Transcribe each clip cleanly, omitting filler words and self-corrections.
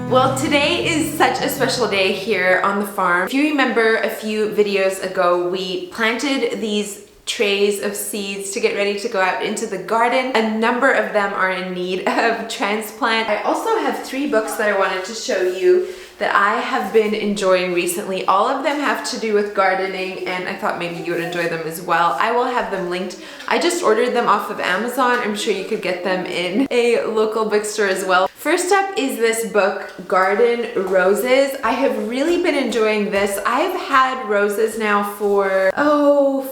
Well, today is such a special day here on the farm. If you remember a few videos ago, we planted these trays of seeds to get ready to go out into the garden. A number of them are in need of transplant. I also have 3 books that I wanted to show you that I have been enjoying recently. All of them have to do with gardening, and I thought maybe you would enjoy them as well. I will have them linked. I just ordered them off of Amazon. I'm sure you could get them in a local bookstore as well. First up is this book, Garden Roses. I have really been enjoying this. I've had roses now for,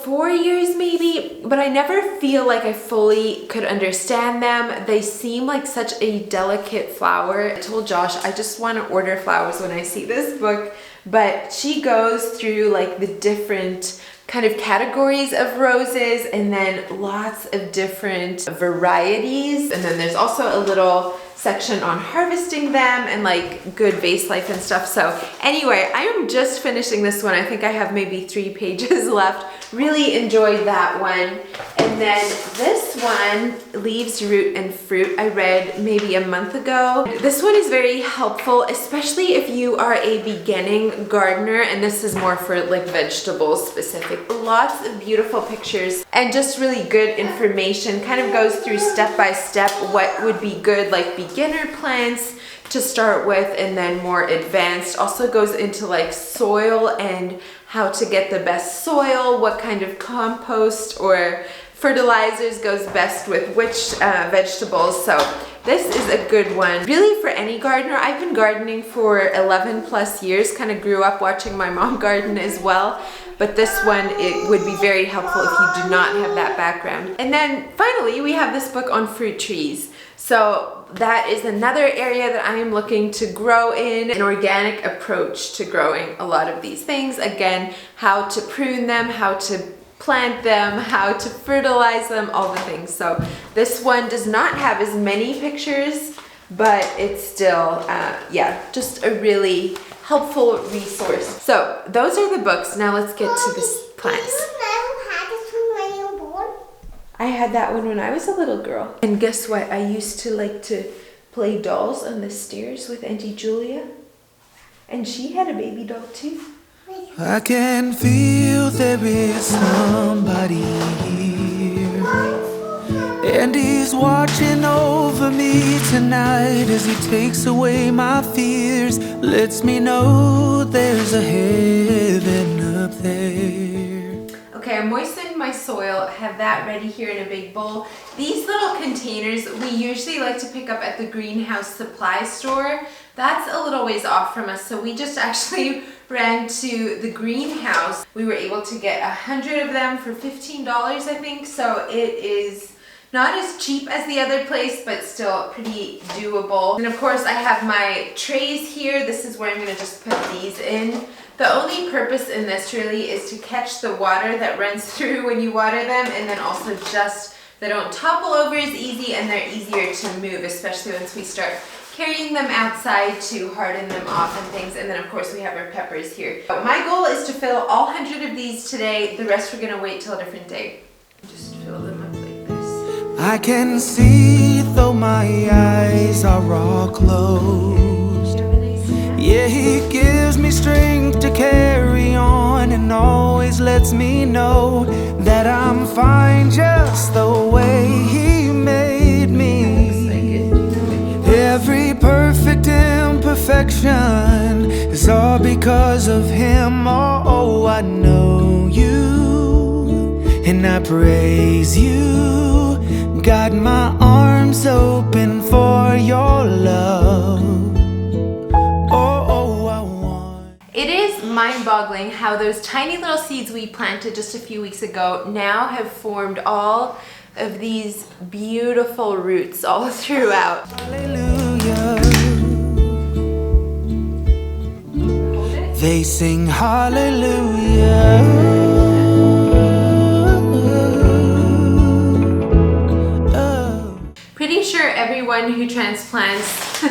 4 years maybe, but I never feel like I fully could understand them. They seem like such a delicate flower. I told Josh I just want to order flowers when I see this book, but she goes through like the different kind of categories of roses and then lots of different varieties. And then there's also a little section on harvesting them and like good vase life and stuff. So anyway, I am just finishing this one. I think I have maybe 3 pages left. Really enjoyed that one. And then this one, Leaves, Root, and Fruit, I read maybe a month ago. This one is very helpful, especially if you are a beginning gardener, and this is more for like vegetables specific. Lots of beautiful pictures and just really good information. Kind of goes through step by step what would be good like beginner plants to start with, and then more advanced. Also goes into like soil and how to get the best soil, what kind of compost or fertilizers goes best with which vegetables. So this is a good one really for any gardener. I've been gardening for 11 plus years, kind of grew up watching my mom garden as well. But this one, it would be very helpful if you do not have that background. And then finally, we have this book on fruit trees. So that is another area that I am looking to grow in, an organic approach to growing a lot of these things. Again, how to prune them, how to plant them, how to fertilize them, all the things. So this one does not have as many pictures, but it's still, just a really helpful resource. So those are the books. Now let's get to the plants. I had that one when I was a little girl. And guess what? I used to like to play dolls on the stairs with Auntie Julia. And she had a baby doll too. I can feel there is somebody here, and he's watching over me tonight as he takes away my fears, lets me know there's a heaven up there. Okay, I moistened my soil, have that ready here in a big bowl. These little containers we usually like to pick up at the greenhouse supply store. That's a little ways off from us, so we just actually ran to the greenhouse. We were able to get 100 of them for $15, I think, so it is not as cheap as the other place, but still pretty doable. And of course I have my trays here. This is where I'm gonna just put these in. The only purpose in this really is to catch the water that runs through when you water them, and then also just they don't topple over as easy and they're easier to move, especially once we start carrying them outside to harden them off and things. And then of course we have our peppers here. But my goal is to fill all 100 of these today. The rest we're gonna wait till a different day. Just fill them up like this. I can see though my eyes are all closed. Yeah, he gives me strength to carry on and always lets me know that I'm fine just the way he made me. Every perfect imperfection is all because of him. Oh, I know you and I praise you. Got my arms open for your love. It is mind-boggling how those tiny little seeds we planted just a few weeks ago now have formed all of these beautiful roots all throughout. Hallelujah. They sing hallelujah. Pretty sure everyone who transplants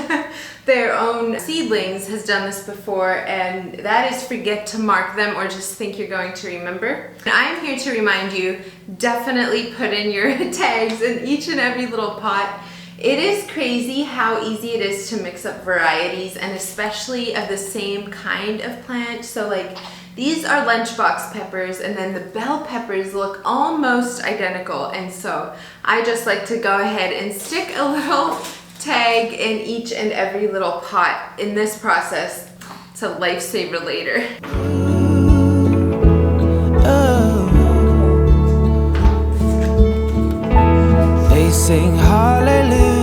their own seedlings has done this before, and that is forget to mark them or just think you're going to remember. And I'm here to remind you, definitely put in your tags in each and every little pot. It is crazy how easy it is to mix up varieties, and especially of the same kind of plant. So like these are lunchbox peppers, and then the bell peppers look almost identical. And so I just like to go ahead and stick a little tag in each and every little pot in this process. It's a lifesaver later. They sing hallelujah.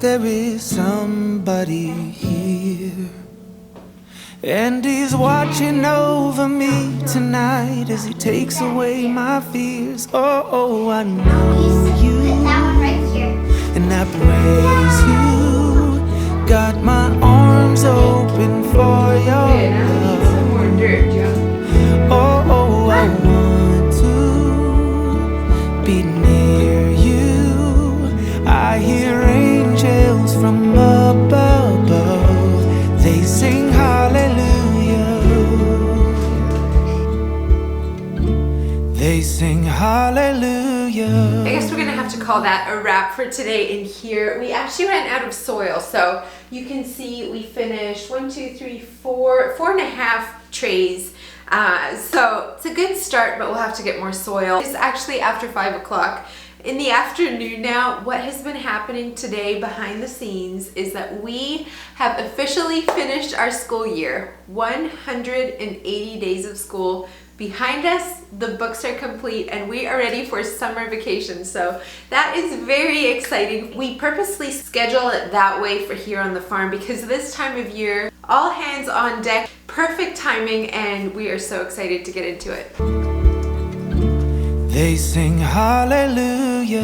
There is somebody here, and he's watching over me tonight as he takes away my fears. Oh, I know you, and I praise you. Got my arms open for your love. Oh, I want to be near you. I hear angels from above, they sing hallelujah. They sing hallelujah. I guess we're gonna have to call that a wrap for today. In here, we actually ran out of soil, so you can see we finished 4 and a half trays. So it's a good start, but we'll have to get more soil. It's actually after 5 o'clock. In the afternoon now. What has been happening today behind the scenes is that we have officially finished our school year. 180 days of school behind us, the books are complete, and we are ready for summer vacation. So that is very exciting. We purposely schedule it that way for here on the farm because this time of year, all hands on deck, perfect timing, and we are so excited to get into it. They sing hallelujah.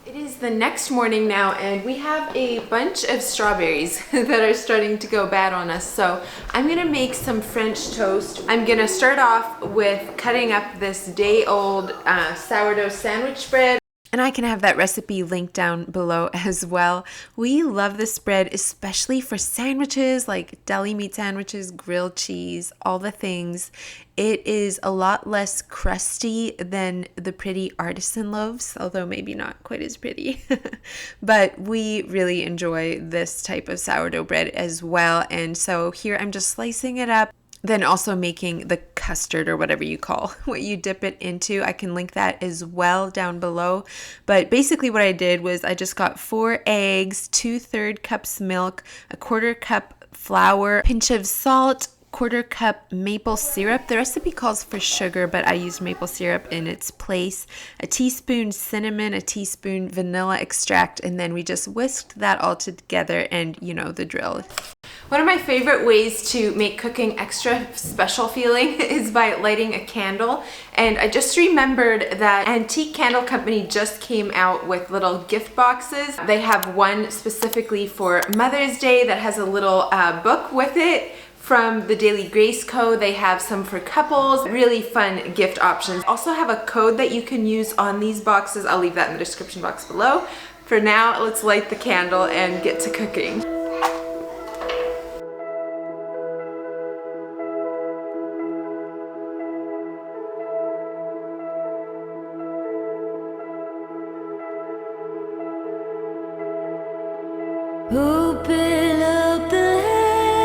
It is the next morning now, and we have a bunch of strawberries that are starting to go bad on us. So I'm gonna make some French toast. I'm gonna start off with cutting up this day-old sourdough sandwich bread. And I can have that recipe linked down below as well. We love this bread, especially for sandwiches like deli meat sandwiches, grilled cheese, all the things. It is a lot less crusty than the pretty artisan loaves, although maybe not quite as pretty. But we really enjoy this type of sourdough bread as well. And so here I'm just slicing it up. Then also making the custard, or whatever you call what you dip it into. I can link that as well down below. But basically what I did was I just got 4 eggs, 2/3 cups milk, a 1/4 cup flour, pinch of salt, 1/4 cup maple syrup. The recipe calls for sugar, but I used maple syrup in its place. A teaspoon cinnamon, a teaspoon vanilla extract, and then we just whisked that all together, and you know the drill. One of my favorite ways to make cooking extra special feeling is by lighting a candle. And I just remembered that Antique Candle Company just came out with little gift boxes. They have one specifically for Mother's Day that has a little book with it. From the Daily Grace Co. They have some for couples, really fun gift options. Also have a code that you can use on these boxes. I'll leave that in the description box below. For now, let's light the candle and get to cooking. Open up the heavens,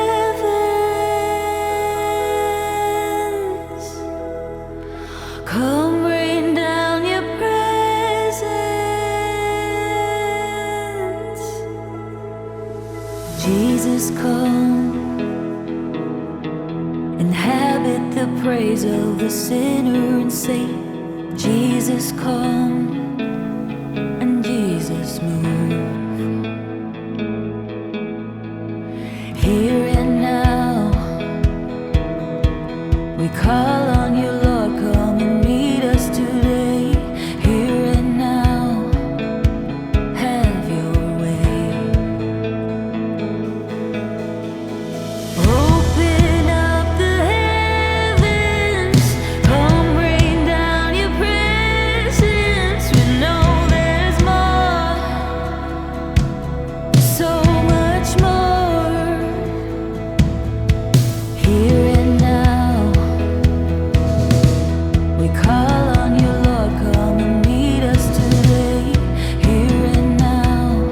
come rain down your presence. Jesus, come, inhabit the praise of the sinner and saint. Jesus, come, and Jesus, move. Here and now, We call on you, Lord, come and meet us today, here and now. Have your way. Open up the heavens, come rain down your presence. We know there's more, so much more, here and now. We call on you, Lord, come and meet us today, here and now.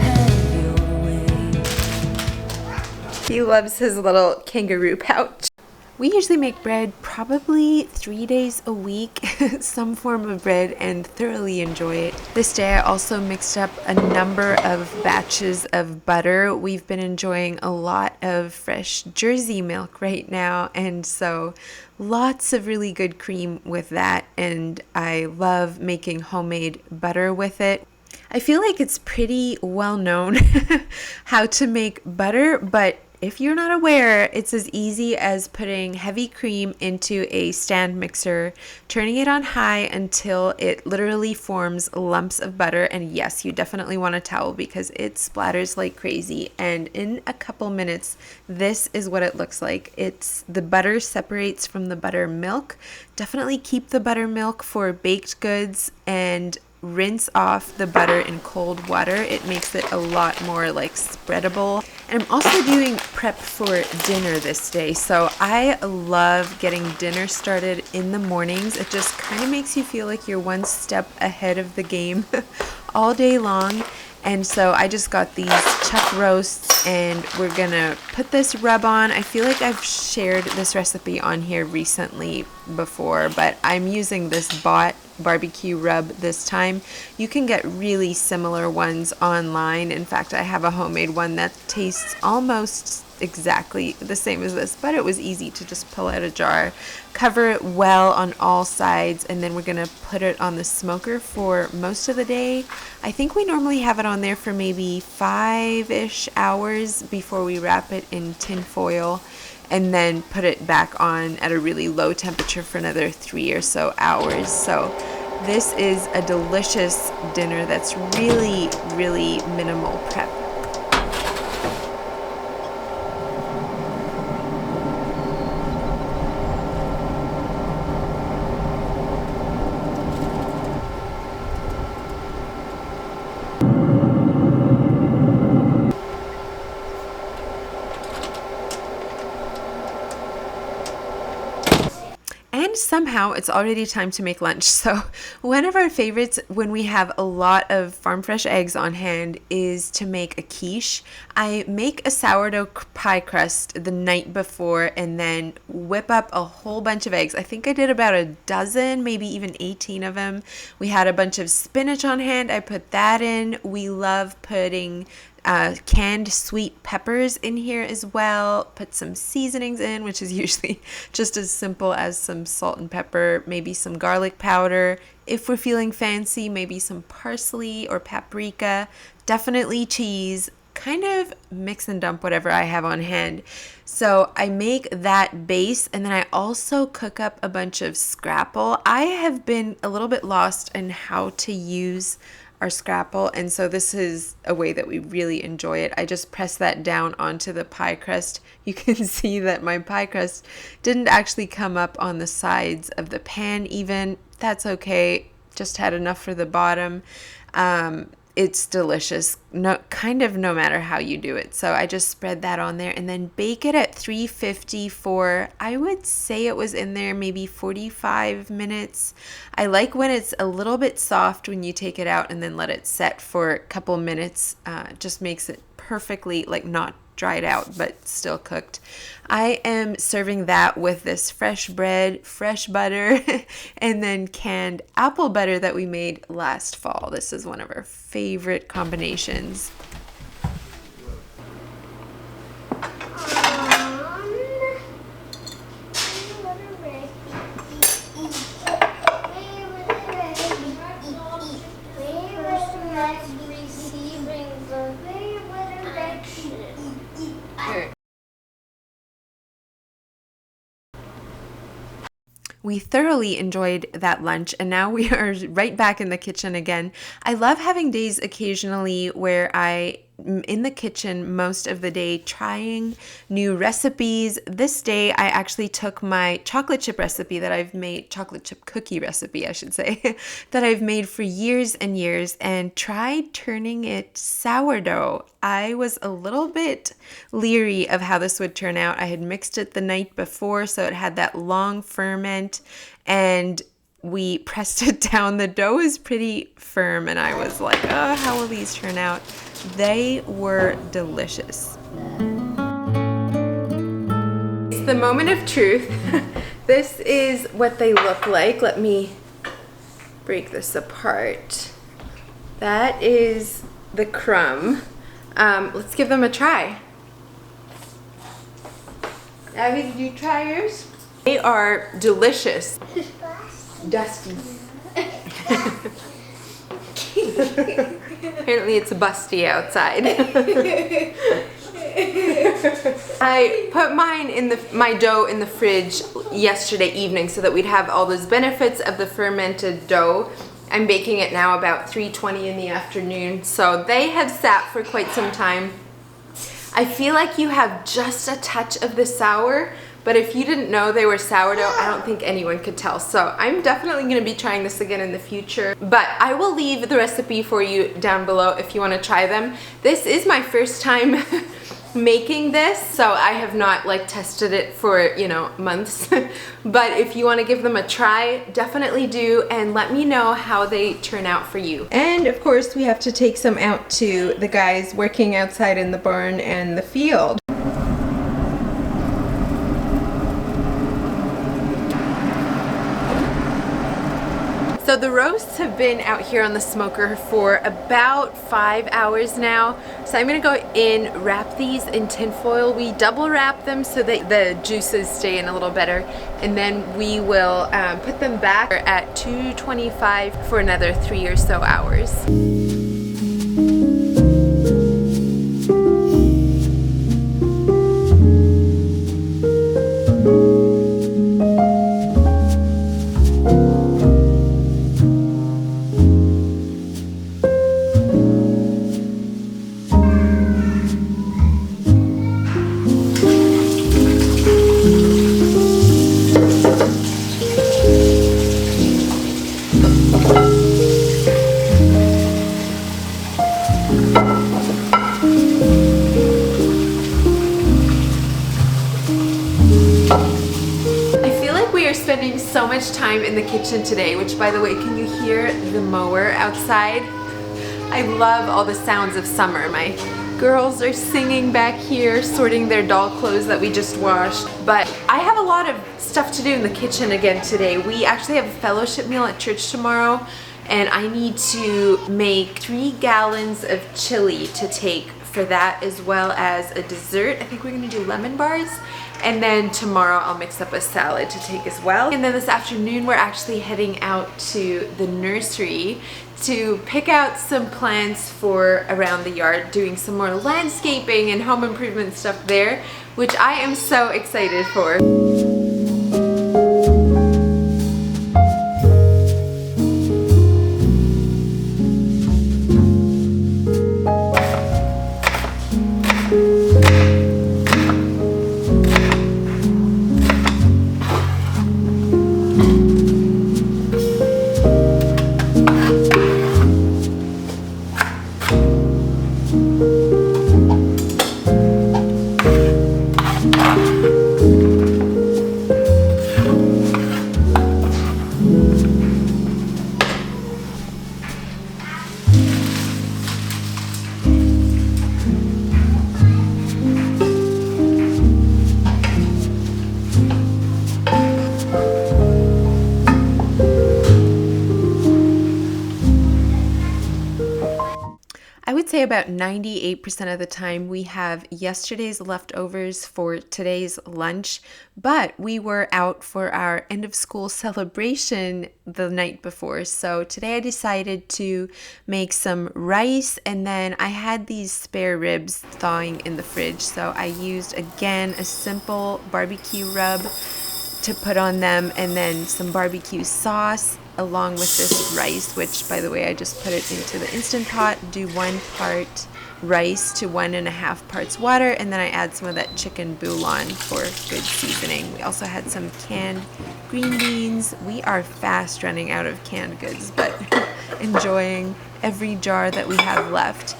Have your way. He loves his little kangaroo pouch. We usually make bread probably 3 days a week, some form of bread, and thoroughly enjoy it. This day I also mixed up a number of batches of butter. We've been enjoying a lot of fresh Jersey milk right now, and so lots of really good cream with that, and I love making homemade butter with it. I feel like it's pretty well known how to make butter, but if you're not aware, it's as easy as putting heavy cream into a stand mixer, turning it on high until it literally forms lumps of butter. And yes, you definitely want a towel because it splatters like crazy. And in a couple minutes, this is what it looks like. The butter separates from the buttermilk. Definitely keep the buttermilk for baked goods and rinse off the butter in cold water. It makes it a lot more like spreadable. And I'm also doing prep for dinner this day. So I love getting dinner started in the mornings. It just kind of makes you feel like you're one step ahead of the game all day long. And so I just got these chuck roasts and we're gonna put this rub on. I feel like I've shared this recipe on here recently before, but I'm using this bought barbecue rub this time. You can get really similar ones online. In fact, I have a homemade one that tastes almost exactly the same as this, but it was easy to just pull out a jar, cover it well on all sides, and then we're gonna put it on the smoker for most of the day. I think we normally have it on there for maybe 5-ish hours before we wrap it in tin foil, and then put it back on at a really low temperature for another 3 or so hours. So this is a delicious dinner that's really, really minimal prep. And somehow it's already time to make lunch. So one of our favorites when we have a lot of farm fresh eggs on hand is to make a quiche. I make a sourdough pie crust the night before and then whip up a whole bunch of eggs. I think I did about a dozen, maybe even 18 of them. We had a bunch of spinach on hand. I put that in. We love putting canned sweet peppers in here as well. Put some seasonings in, which is usually just as simple as some salt and pepper, maybe some garlic powder. If we're feeling fancy, maybe some parsley or paprika, definitely cheese. Kind of mix and dump whatever I have on hand. So I make that base, and then I also cook up a bunch of scrapple. I have been a little bit lost in how to use our scrapple, and so this is a way that we really enjoy it. I just press that down onto the pie crust. You can see that my pie crust didn't actually come up on the sides of the pan even. That's okay, just had enough for the bottom. It's delicious, no matter how you do it. So I just spread that on there and then bake it at 350 for, I would say it was in there maybe 45 minutes. I like when it's a little bit soft when you take it out and then let it set for a couple minutes. Just makes it perfectly, like, not dried out but still cooked. I am serving that with this fresh bread, fresh butter, and then canned apple butter that we made last fall. This is one of our favorite combinations. We thoroughly enjoyed that lunch, and now we are right back in the kitchen again. I love having days occasionally where I'm in the kitchen most of the day trying new recipes. This day I actually took my chocolate chip recipe that I've made, chocolate chip cookie recipe I should say, that I've made for years and years, and tried turning it sourdough. I was a little bit leery of how this would turn out. I had mixed it the night before, so it had that long ferment, and we pressed it down. The dough is pretty firm, and I was like, oh, how will these turn out? They were delicious. It's the moment of truth. This is what they look like. Let me break this apart. That is the crumb. Let's give them a try. Abby, did you try yours? They are delicious. Dusty. Apparently it's busty outside. I put my dough in the fridge yesterday evening so that we'd have all those benefits of the fermented dough. I'm baking it now about 3:20 in the afternoon, so they have sat for quite some time. I feel like you have just a touch of the sour, but if you didn't know they were sourdough, I don't think anyone could tell. So I'm definitely going to be trying this again in the future. But I will leave the recipe for you down below if you want to try them. This is my first time making this, so I have not like tested it for, you know, months. But if you want to give them a try, definitely do, and let me know how they turn out for you. And of course we have to take some out to the guys working outside in the barn and the field. So the roasts have been out here on the smoker for about 5 hours now. So I'm gonna go in, wrap these in tin foil. We double wrap them so that the juices stay in a little better. And then we will put them back at 225 for another 3 or so hours. Spending so much time in the kitchen today, which, by the way, can you hear the mower outside? I love all the sounds of summer. My girls are singing back here, sorting their doll clothes that we just washed. But I have a lot of stuff to do in the kitchen again today. We actually have a fellowship meal at church tomorrow, and I need to make 3 gallons of chili to take for that, as well as a dessert. I think we're gonna do lemon bars. And then tomorrow I'll mix up a salad to take as well. And then this afternoon we're actually heading out to the nursery to pick out some plants for around the yard, doing some more landscaping and home improvement stuff there, which I am so excited for. Say about 98% of the time we have yesterday's leftovers for today's lunch, but we were out for our end of school celebration the night before. So today I decided to make some rice, and then I had these spare ribs thawing in the fridge. So I used again a simple barbecue rub, to put on them, and then some barbecue sauce along with this rice, which by the way I just put it into the Instant Pot. Do 1 part rice to 1.5 parts water, and then I add some of that chicken bouillon for good seasoning. We also had some canned green beans. We are fast running out of canned goods, but enjoying every jar that we have left.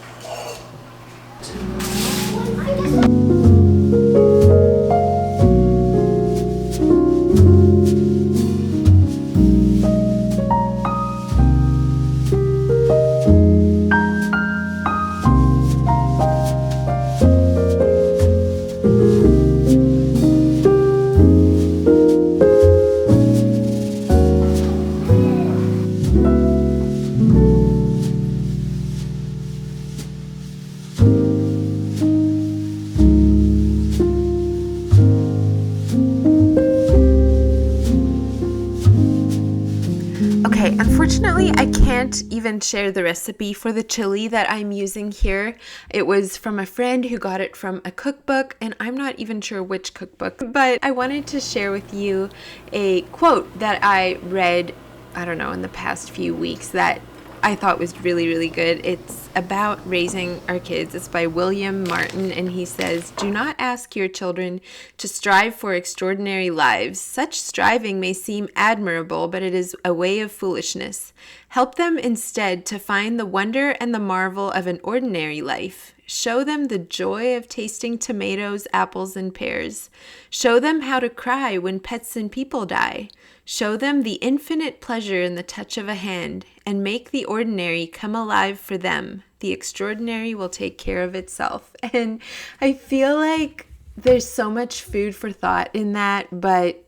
Okay, unfortunately, I can't even share the recipe for the chili that I'm using here. It was from a friend who got it from a cookbook, and I'm not even sure which cookbook, but I wanted to share with you a quote that I read, I don't know, in the past few weeks that I thought was really, really good. It's about raising our kids. It's by William Martin, and he says, "Do not ask your children to strive for extraordinary lives. Such striving may seem admirable, but it is a way of foolishness. Help them instead to find the wonder and the marvel of an ordinary life. Show them the joy of tasting tomatoes, apples, and pears. Show them how to cry when pets and people die. Show them the infinite pleasure in the touch of a hand, and make the ordinary come alive for them. The extraordinary will take care of itself." And I feel like there's so much food for thought in that, but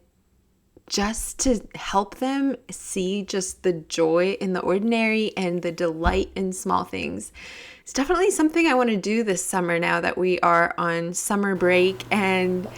just to help them see just the joy in the ordinary and the delight in small things. It's definitely something I want to do this summer now that we are on summer break, and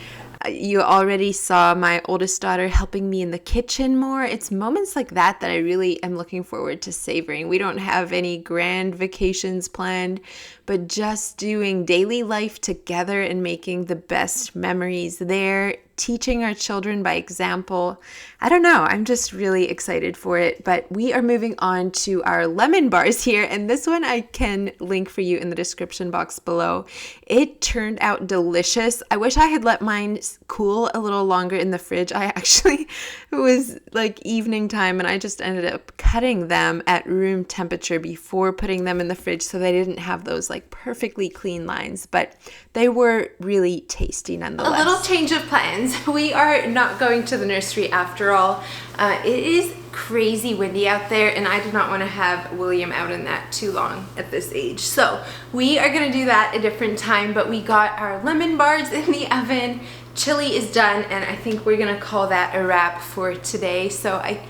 you already saw my oldest daughter helping me in the kitchen more. It's moments like that that I really am looking forward to savoring. We don't have any grand vacations planned, but just doing daily life together and making the best memories there, teaching our children by example. I don't know, I'm just really excited for it. But we are moving on to our lemon bars here, and this one I can link for you in the description box below. It turned out delicious. I wish I had let mine cool a little longer in the fridge. It was like evening time, and I just ended up cutting them at room temperature before putting them in the fridge, so they didn't have those like perfectly clean lines, but they were really tasty nonetheless. A little change of plans. We are not going to the nursery after all. It is crazy windy out there, and I did not want to have William out in that too long at this age. So we are going to do that a different time, but we got our lemon bars in the oven. Chili is done, and I think we're going to call that a wrap for today. So I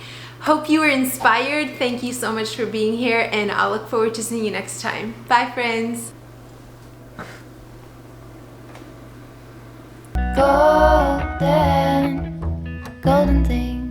hope you were inspired. Thank you so much for being here, and I'll look forward to seeing you next time. Bye, friends. Golden, golden thing.